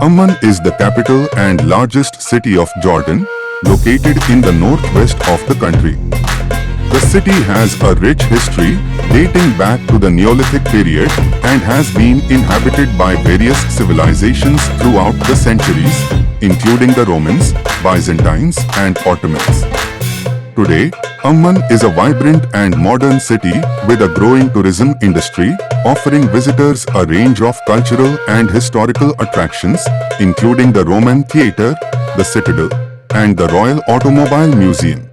Amman is the capital and largest city of Jordan, located in the northwest of the country. The city has a rich history dating back to the Neolithic period and has been inhabited by various civilizations throughout the centuries, including the Romans, Byzantines, and Ottomans. Today, Amman is a vibrant and modern city with a growing tourism industry, offering visitors a range of cultural and historical attractions, including the Roman Theatre, the Citadel, and the Royal Automobile Museum.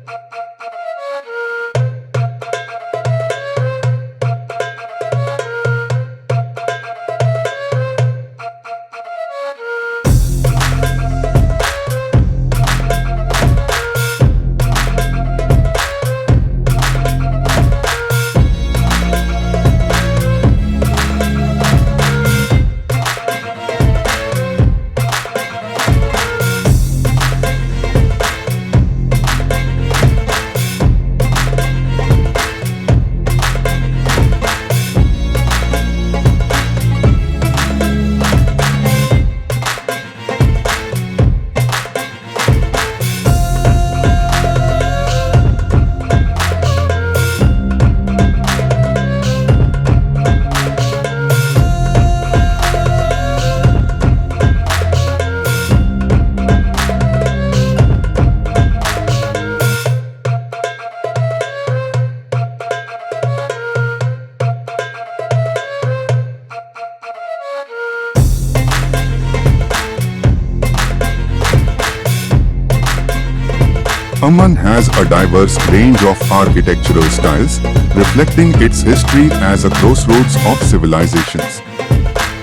Amman has a diverse range of architectural styles, reflecting its history as a crossroads of civilizations.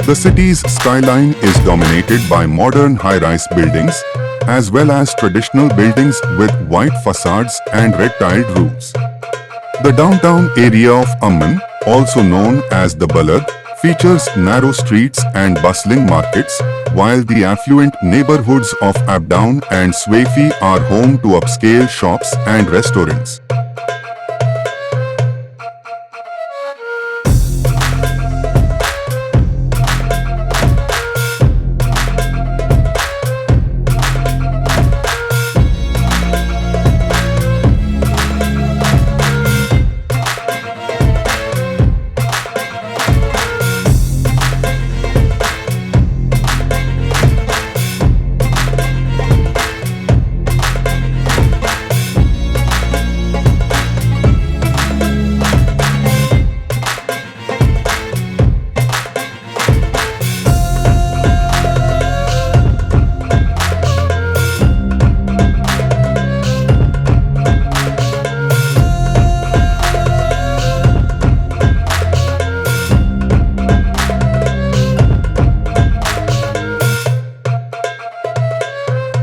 The city's skyline is dominated by modern high-rise buildings, as well as traditional buildings with white facades and red-tiled roofs. The downtown area of Amman, also known as the Balad, features narrow streets and bustling markets, while the affluent neighborhoods of Abdown and Swayfi are home to upscale shops and restaurants.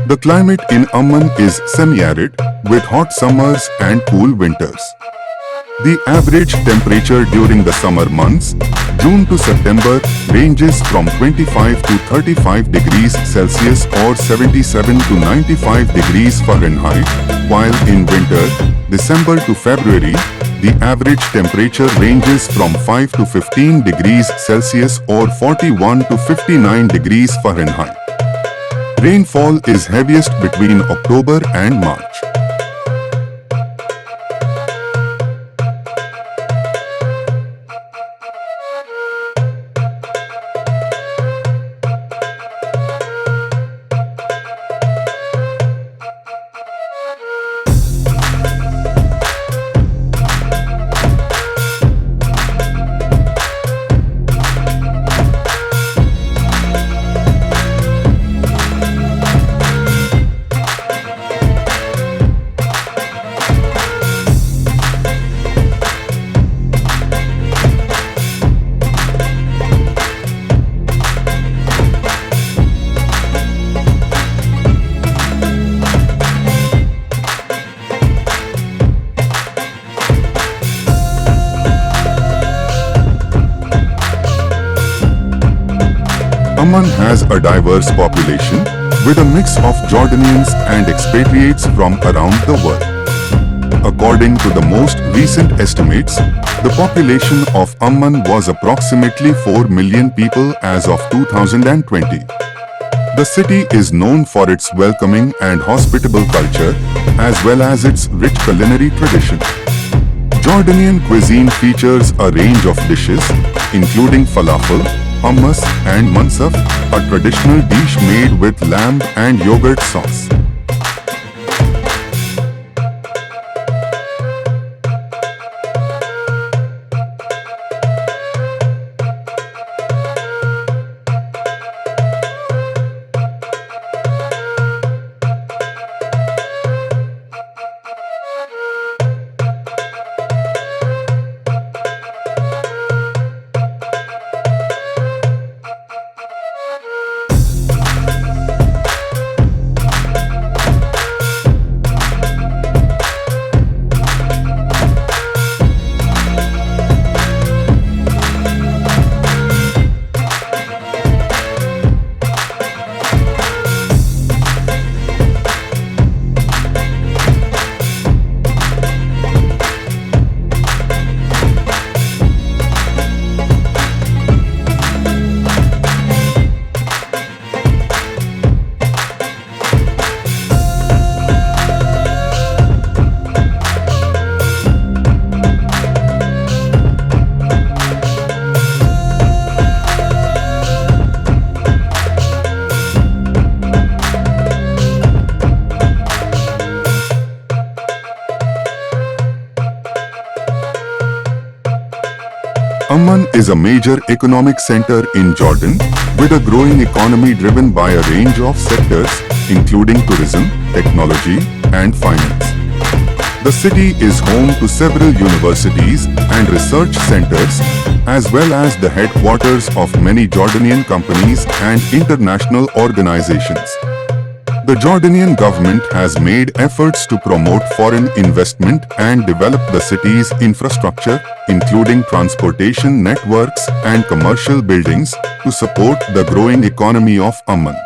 The climate in Amman is semi-arid, with hot summers and cool winters. The average temperature during the summer months, June to September, ranges from 25 to 35 degrees Celsius or 77 to 95 degrees Fahrenheit, while in winter, December to February, the average temperature ranges from 5 to 15 degrees Celsius or 41 to 59 degrees Fahrenheit. Rainfall is heaviest between October and March. Amman has a diverse population with a mix of Jordanians and expatriates from around the world. According to the most recent estimates, the population of Amman was approximately 4 million people as of 2020. The city is known for its welcoming and hospitable culture, as well as its rich culinary tradition. Jordanian cuisine features a range of dishes, including falafel, hummus, and mansaf, a traditional dish made with lamb and yogurt sauce. Amman is a major economic center in Jordan, with a growing economy driven by a range of sectors, including tourism, technology, and finance. The city is home to several universities and research centers, as well as the headquarters of many Jordanian companies and international organizations. The Jordanian government has made efforts to promote foreign investment and develop the city's infrastructure, including transportation networks and commercial buildings, to support the growing economy of Amman.